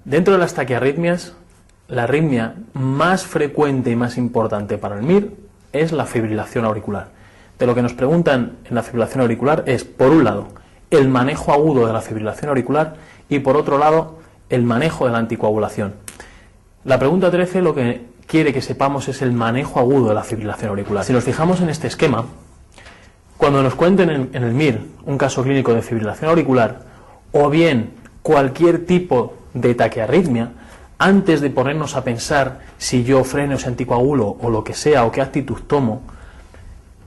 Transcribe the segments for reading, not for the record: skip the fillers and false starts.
Dentro de las taquiarritmias, la arritmia más frecuente y más importante para el MIR es la fibrilación auricular. De lo que nos preguntan en la fibrilación auricular es, por un lado, el manejo agudo de la fibrilación auricular y, por otro lado, el manejo de la anticoagulación. La pregunta 13 lo que quiere que sepamos es el manejo agudo de la fibrilación auricular. Si nos fijamos en este esquema, cuando nos cuenten en el MIR un caso clínico de fibrilación auricular o bien cualquier tipo de taquiarritmia, antes de ponernos a pensar si yo freno, si anticoagulo o lo que sea o qué actitud tomo,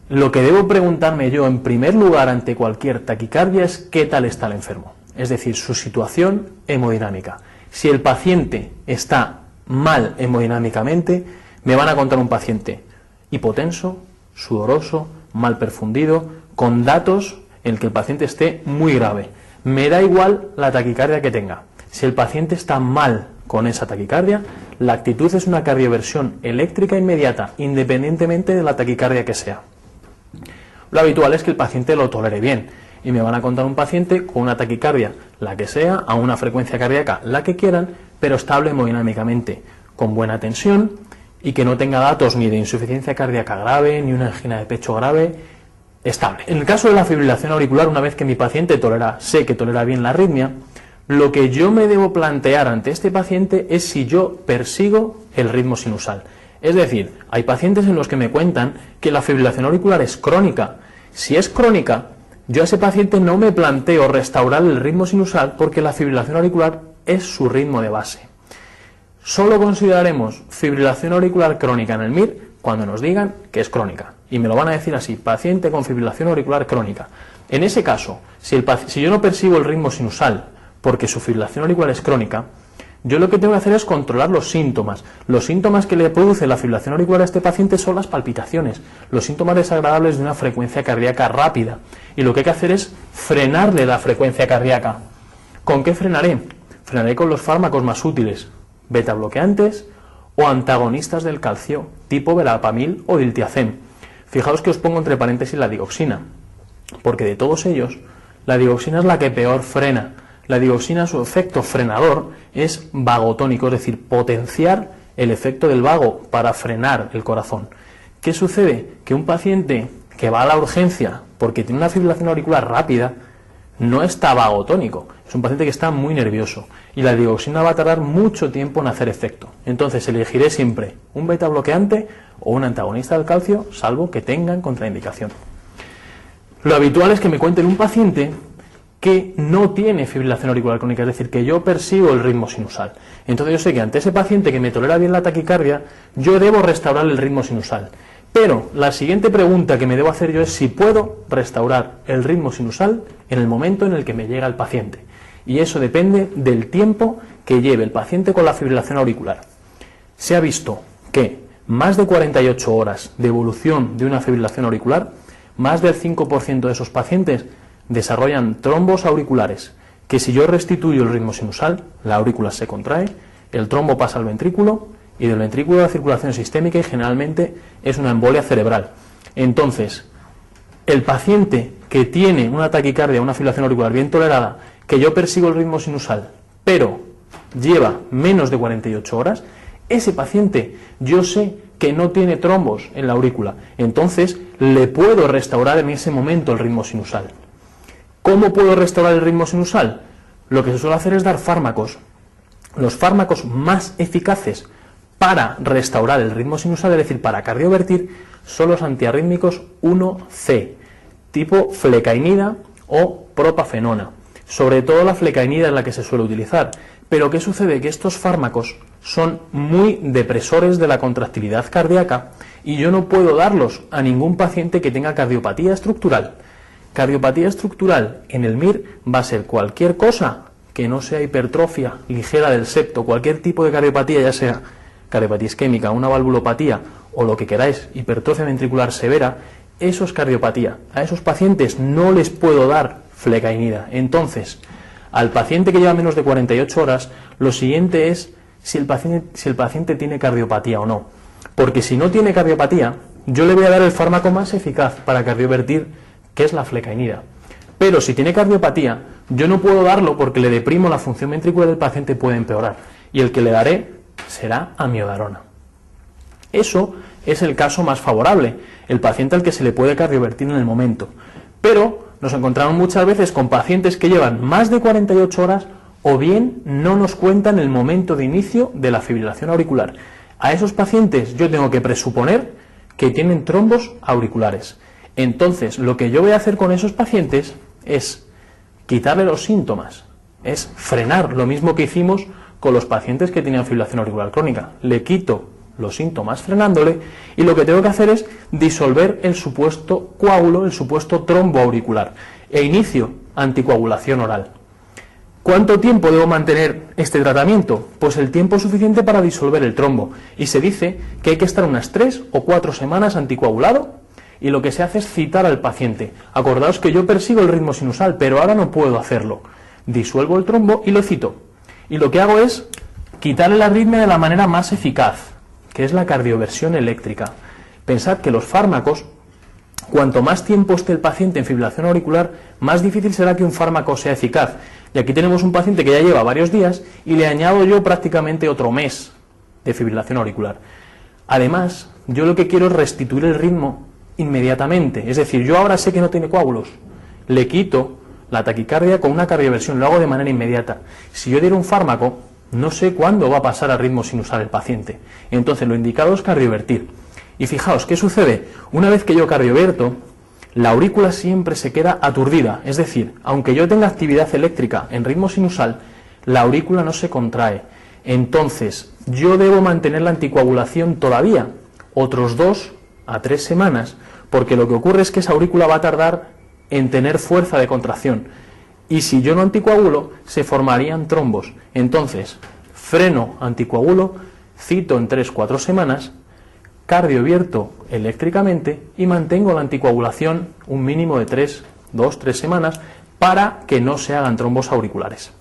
lo que debo preguntarme yo en primer lugar ante cualquier taquicardia es qué tal está el enfermo, es decir, su situación hemodinámica. Si el paciente está mal hemodinámicamente, me van a contar un paciente hipotenso, sudoroso, mal perfundido, con datos en el que el paciente esté muy grave. Me da igual la taquicardia que tenga. Si el paciente está mal con esa taquicardia, la actitud es una cardioversión eléctrica inmediata, independientemente de la taquicardia que sea. Lo habitual es que el paciente lo tolere bien, y me van a contar un paciente con una taquicardia, la que sea, a una frecuencia cardíaca, la que quieran, pero estable hemodinámicamente, con buena tensión y que no tenga datos ni de insuficiencia cardíaca grave, ni una angina de pecho grave, estable. En el caso de la fibrilación auricular, una vez que mi paciente sé que tolera bien la arritmia, lo que yo me debo plantear ante este paciente es si yo persigo el ritmo sinusal. Es decir, hay pacientes en los que me cuentan que la fibrilación auricular es crónica. Si es crónica, yo a ese paciente no me planteo restaurar el ritmo sinusal porque la fibrilación auricular es su ritmo de base. Solo consideraremos fibrilación auricular crónica en el MIR cuando nos digan que es crónica. Y me lo van a decir así, paciente con fibrilación auricular crónica. En ese caso, si yo no persigo el ritmo sinusal porque su fibrilación auricular es crónica, yo lo que tengo que hacer es controlar los síntomas. Los síntomas que le produce la fibrilación auricular a este paciente son las palpitaciones, los síntomas desagradables de una frecuencia cardíaca rápida. Y lo que hay que hacer es frenarle la frecuencia cardíaca. ¿Con qué frenaré? Frenaré con los fármacos más útiles, beta bloqueantes o antagonistas del calcio, tipo verapamil o diltiazem. Fijaos que os pongo entre paréntesis la digoxina, porque de todos ellos, la digoxina es la que peor frena. La digoxina, su efecto frenador es vagotónico, es decir, potenciar el efecto del vago para frenar el corazón. ¿Qué sucede? Que un paciente que va a la urgencia porque tiene una fibrilación auricular rápida no está vagotónico, es un paciente que está muy nervioso y la digoxina va a tardar mucho tiempo en hacer efecto. Entonces elegiré siempre un beta bloqueante o un antagonista del calcio, salvo que tengan contraindicación. Lo habitual es que me cuenten un paciente que no tiene fibrilación auricular crónica, es decir, que yo persigo el ritmo sinusal. Entonces yo sé que ante ese paciente que me tolera bien la taquicardia, yo debo restaurar el ritmo sinusal. Pero la siguiente pregunta que me debo hacer yo es si puedo restaurar el ritmo sinusal en el momento en el que me llega el paciente. Y eso depende del tiempo que lleve el paciente con la fibrilación auricular. Se ha visto que más de 48 horas de evolución de una fibrilación auricular, más del 5% de esos pacientes desarrollan trombos auriculares, que si yo restituyo el ritmo sinusal, la aurícula se contrae, el trombo pasa al ventrículo y del ventrículo a la circulación sistémica y generalmente es una embolia cerebral. Entonces, el paciente que tiene una taquicardia, una fibrilación auricular bien tolerada, que yo persigo el ritmo sinusal, pero lleva menos de 48 horas, ese paciente yo sé que no tiene trombos en la aurícula, entonces le puedo restaurar en ese momento el ritmo sinusal. ¿Cómo puedo restaurar el ritmo sinusal? Lo que se suele hacer es dar fármacos. Los fármacos más eficaces para restaurar el ritmo sinusal, es decir, para cardiovertir, son los antiarrítmicos 1C, tipo flecainida o propafenona. Sobre todo la flecainida es la que se suele utilizar. Pero ¿qué sucede? Que estos fármacos son muy depresores de la contractilidad cardíaca y yo no puedo darlos a ningún paciente que tenga cardiopatía estructural. Cardiopatía estructural en el MIR va a ser cualquier cosa que no sea hipertrofia ligera del septo, cualquier tipo de cardiopatía, ya sea cardiopatía isquémica, una valvulopatía o lo que queráis, hipertrofia ventricular severa, eso es cardiopatía. A esos pacientes no les puedo dar flecainida. Entonces, al paciente que lleva menos de 48 horas, lo siguiente es si el paciente tiene cardiopatía o no. Porque si no tiene cardiopatía, yo le voy a dar el fármaco más eficaz para cardiovertir, que es la flecainida. Pero si tiene cardiopatía, yo no puedo darlo porque le deprimo, la función ventricular del paciente puede empeorar. Y el que le daré será amiodarona. Eso es el caso más favorable, el paciente al que se le puede cardiovertir en el momento. Pero nos encontramos muchas veces con pacientes que llevan más de 48 horas o bien no nos cuentan el momento de inicio de la fibrilación auricular. A esos pacientes yo tengo que presuponer que tienen trombos auriculares. Entonces, lo que yo voy a hacer con esos pacientes es quitarle los síntomas, es frenar, lo mismo que hicimos con los pacientes que tenían fibrilación auricular crónica. Le quito los síntomas frenándole y lo que tengo que hacer es disolver el supuesto coágulo, el supuesto trombo auricular e inicio anticoagulación oral. ¿Cuánto tiempo debo mantener este tratamiento? Pues el tiempo suficiente para disolver el trombo, y se dice que hay que estar unas 3 o 4 semanas anticoagulado, y lo que se hace es citar al paciente. Acordaos que yo persigo el ritmo sinusal, pero ahora no puedo hacerlo. Disuelvo el trombo y lo cito. Y lo que hago es quitarle la arritmia de la manera más eficaz, que es la cardioversión eléctrica. Pensad que los fármacos, cuanto más tiempo esté el paciente en fibrilación auricular, más difícil será que un fármaco sea eficaz. Y aquí tenemos un paciente que ya lleva varios días y le añado yo prácticamente otro mes de fibrilación auricular. Además, yo lo que quiero es restituir el ritmo inmediatamente. Es decir, yo ahora sé que no tiene coágulos, le quito la taquicardia con una cardioversión, lo hago de manera inmediata. Si yo diera un fármaco, no sé cuándo va a pasar al ritmo sinusal el paciente. Entonces, lo indicado es cardiovertir. Y fijaos, ¿qué sucede? Una vez que yo cardioverto, la aurícula siempre se queda aturdida, es decir, aunque yo tenga actividad eléctrica en ritmo sinusal, la aurícula no se contrae. Entonces, yo debo mantener la anticoagulación todavía, otros 2 a 3 semanas, porque lo que ocurre es que esa aurícula va a tardar en tener fuerza de contracción. Y si yo no anticoagulo, se formarían trombos. Entonces, freno, anticoagulo, cito en 3-4 semanas, cardiovierto eléctricamente y mantengo la anticoagulación un mínimo de 2-3 semanas para que no se hagan trombos auriculares.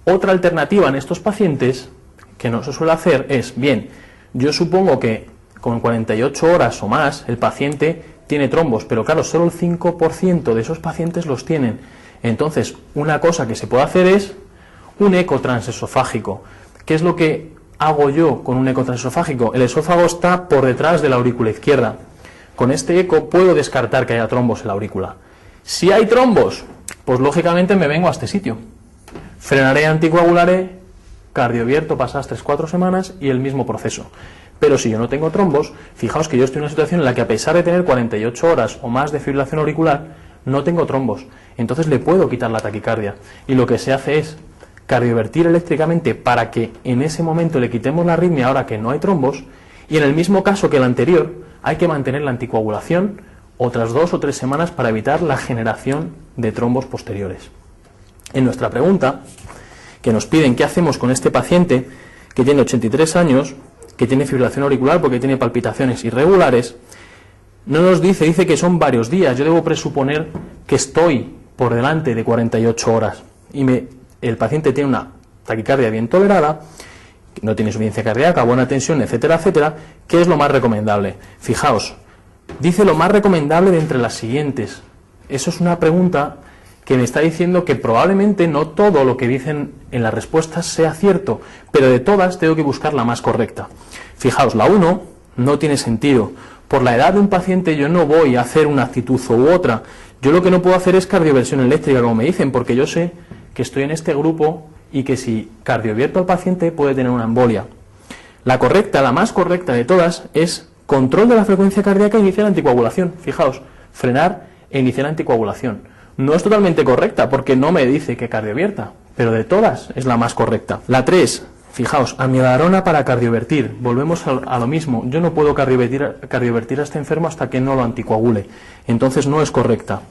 Otra alternativa en estos pacientes que no se suele hacer es, bien, yo supongo que con 48 horas o más el paciente tiene trombos, pero claro, solo el 5% de esos pacientes los tienen. Entonces, una cosa que se puede hacer es un eco transesofágico. ¿Qué es lo que hago yo con un eco transesofágico? El esófago está por detrás de la aurícula izquierda. Con este eco puedo descartar que haya trombos en la aurícula. Si hay trombos, pues lógicamente me vengo a este sitio. Frenaré, anticoagularé, cardiovierto pasadas 3-4 semanas y el mismo proceso. Pero si yo no tengo trombos, fijaos que yo estoy en una situación en la que a pesar de tener 48 horas o más de fibrilación auricular, no tengo trombos. Entonces le puedo quitar la taquicardia. Y lo que se hace es cardiovertir eléctricamente para que en ese momento le quitemos la arritmia ahora que no hay trombos, y en el mismo caso que el anterior, hay que mantener la anticoagulación otras 2 o 3 semanas para evitar la generación de trombos posteriores. En nuestra pregunta, que nos piden qué hacemos con este paciente que tiene 83 años, que tiene fibrilación auricular porque tiene palpitaciones irregulares, no nos dice que son varios días. Yo debo presuponer que estoy por delante de 48 horas y el paciente tiene una taquicardia bien tolerada, no tiene insuficiencia cardíaca, buena tensión, etcétera, etcétera. ¿Qué es lo más recomendable? Fijaos, dice lo más recomendable de entre las siguientes. Eso es una pregunta que me está diciendo que probablemente no todo lo que dicen en las respuestas sea cierto, pero de todas tengo que buscar la más correcta. Fijaos, la 1 no tiene sentido. Por la edad de un paciente yo no voy a hacer una actitud u otra. Yo lo que no puedo hacer es cardioversión eléctrica, como me dicen, porque yo sé que estoy en este grupo y que si cardiovierto al paciente puede tener una embolia. La correcta, la más correcta de todas, es control de la frecuencia cardíaca e iniciar la anticoagulación. Fijaos, frenar e iniciar la anticoagulación. No es totalmente correcta porque no me dice que cardiovierta, pero de todas es la más correcta. La 3, fijaos, amiodarona para cardiovertir. Volvemos a lo mismo. Yo no puedo cardiovertir a este enfermo hasta que no lo anticoagule. Entonces no es correcta.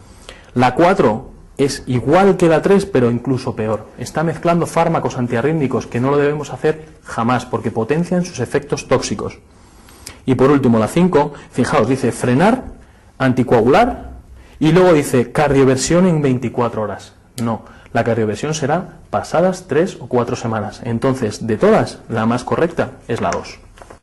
La 4 es igual que la 3, pero incluso peor. Está mezclando fármacos antiarrítmicos, que no lo debemos hacer jamás porque potencian sus efectos tóxicos. Y por último, la 5, fijaos, dice frenar, anticoagular y luego dice cardioversión en 24 horas. No, la cardioversión será pasadas 3 o 4 semanas. Entonces, de todas, la más correcta es la 2.